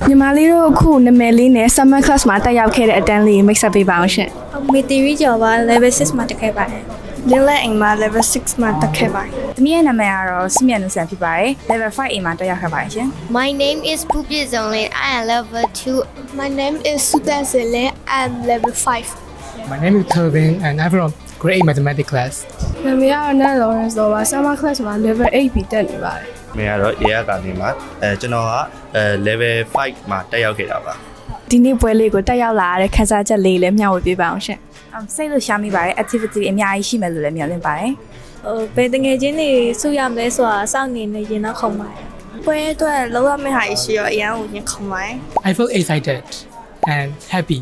ညီမလေးတို့အခုနာမည်လေးနဲ့ summer class မှာတက်ရောက်ခဲ့တဲ့အတန်းလေး mix up ပေးပါအောင်ရှင် မေတီရီကျော်ပါ level 6မှာတက်ခဲ့ပါတယ် ။လင်းလက်အိမ်မှာ level 6မှာတက်ခဲ့ပါတယ် ။သမီးရဲ့နာမည်ကတော့စမြတ်နုဆန်ဖြစ်ပါတယ်။ level 5A မှာတက်ရောက်ခဲ့ပါတယ်ရှင် My name is Pupil Zonglin. I am level 2. My name is Sutan Selin. I am level 5 My name is Kelvin and I'm from grade 8 mathematics class. ။နာမည်ကတော့ Nat Lawrence တော့ပါ summer class မှာ level 8ပြီးတက်နေပါတယ် မင်းကတော့ရေရကနေမှာကျွန်တော်ကlevel 5မှာတက်ရောက်ခဲ့တာပါ ။ဒီနေ့ပွဲလေးကိုတက်ရောက်လာတဲ့ခန်းစားချက်လေးလည်းမျှဝေပေးပါအောင်ရှင် ။စိတ်လို့ရှားမိပါတယ် activity အများကြီးရှိမယ်လို့လည်းမျှော်လင့်ပါတယ် ဘယ်တငယ်ချင်းတွေစုရမလဲဆိုတာစောင့်နေနေရင်တော့ခုံပါတယ် ။ပွဲအတွက်လောက်ရမယ့်ဟာရှိရောအရန်ကိုရင်ခုန်ပါတယ် I feel excited and happy.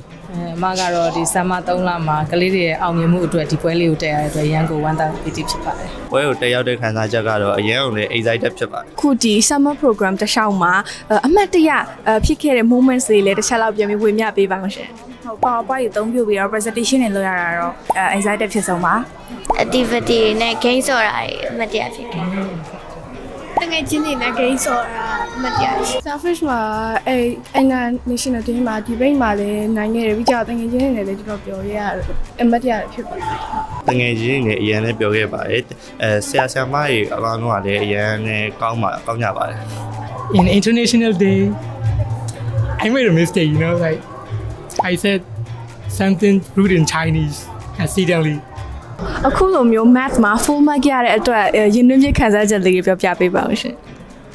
အမကတော့ဒီဆမ်မာ3လမှာကလေးတွေရဲ့အောင်မြင်မှုအတွက်ဒီပွဲလေးကိုတက်ရတဲ့အတွက်ရန်ကိုဝမ်းသာပီတိဖြစ်ပါတယ် ပွဲကိုတက်ရောက်တဲ့ခံစားချက်ကတော့အရင်ကလည်း excited ဖြစ်ပါတယ် ။ခုဒီ summer program တစ်လျှောက်မှာအမှတ်တရဖြစ်ခဲ့တဲ့ moments တွေလည်းတစ်ချက်လောက်ပြန်ပြီးဝေမျှပေးပါအောင်ရှင် ။ဟုတ် PowerPoint ကိုအသုံးပြုပြီးတော့ presentation တွေလုပ်ရတာတော့excited ဖြစ်ဆုံးပါ Activity နဲ့ game ဆိုတာအမှတ်တရဖြစ်ခဲ့ တငယ်ချင်းတွေနဲ့ game ဆိုတာအမှတ်တရရှိ Starfish မှာnational team မှာ debate မှာလည်းနိုင်ခဲ့တယ်ပြီးကြတော့တကယ်ချင်းတွေလည်းတော်တော်ပြောရအမတ်ရဖြစ်ပါတယ် တငယ်ချင်းတွေအရင်လည်းပြောခဲ့ပါတယ်ဆရာဆရာမတွေအကောင်လုံးကလည်းအရင်နဲ့ကောင်းကြပါတယ် In International Day, I made a mistake, like I said something rude in Chinese accidentally. အခုလိုမျိုး math မှာ full mark ရတဲ့အတွက်ရင်တွင်းပြခန်းစားချက်လေးပြောပြပေးပါဦးရှင်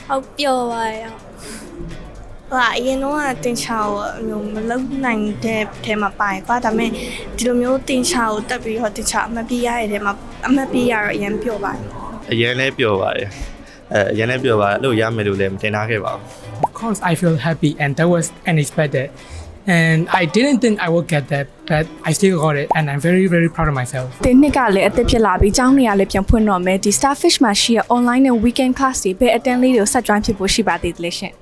ဟုတ်ပျော်ပါရော ။ဟာအရင်တော့တင်ချာကိုမလုံနိုင်တဲ့ထဲမှာပါတယ်ကွာဒါပေမဲ့ဒီလိုမျိုးတင်ချာကိုတက်ပြီးတော့တင်ချာအမှတ်ပြရတဲ့ထဲမှာအမှတ်ပြရတော့အရင်ပြောပါတယ် အရင်လည်းပြောပါတယ်အရင်လည်းပြောပါတယ်အဲ့လိုရမယ်လို့လည်းမတင်ထားခဲ့ပါဘူး Of course, I feel happy and that was unexpected. And I didn't think I would get that, but I still got it and I'm very, very proud of myself. ။ဒီနှစ်ကလည်းအသစ်ဖြစ်လာပြီးကျောင်းတွေကလည်းပြန်ဖွင့်တော့မယ်ဒီ Starfish မှာရှိရ online နဲ့ weekend class တွေပဲအတန်းလေးတွေကိုဆက် join ဖြစ်ဖို့ရှိပါသေးတယ်ရှင်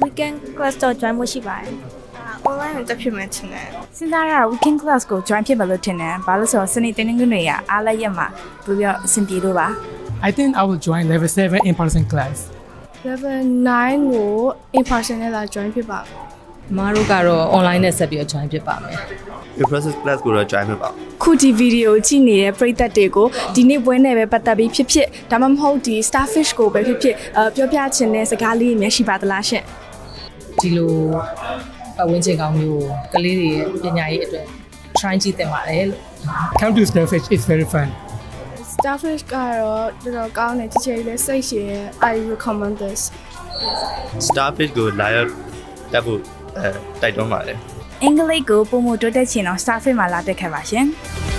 weekend class တော့ join ဖို့ရှိပါတယ် ။ online ကိုတက်ဖြစ်မယ်ထင်တယ် ။စဉ်းစားရတာ weekend class ကို join ဖြစ်မယ်လို့ထင်တယ်။ဘာလို့ဆိုတော့စနေတင်းငွေတွေကအားလက်ရက်မှာပြီးတော့အဆင်ပြေလို့ပါ I think I will join level 7 in-person class. level 9ကို in person နဲ့လာ join ဖြစ်ပါမယ် အမတို့ကတော့ online နဲ့ဆက်ပြီးတော့ join ဖြစ်ပါမယ် ဒီ process class ကိုတော့ join ဖြစ်ပါ ခုဒီဗီဒီယိုကြည့်နေတဲ့ပရိသတ်တွေကိုဒီနေ့ပွဲနဲ့ပဲပတ်သက်ပြီးဖြစ်ဒါမှမဟုတ်ဒီ Starfish ကိုပဲဖြစ်ပြောပြချင်တဲ့စကားလေးတွေများရှိပါသလားရှင် ဒီလိုပတ်ဝန်းကျင်ကောင်းမျိုးကလေးတွေရဲ့ပညာရေးအတွက် try ကြည့်သင့်ပါတယ်လို့ Come to Starfish, it's very fun. Starfish ကတော့တော်တော်ကောင်းတယ်ချစ်ချယ်လေးစိတ်ရှည် I recommend this starfish ကိုလာရောက်တက်ဖို့တိုက်တွန်းပါတယ် ။အင်္ဂလိပ်ကိုပုံမတိုးတက်ချင်တော့ Starfish မှာလာတက်ခဲ့ပါရှင်။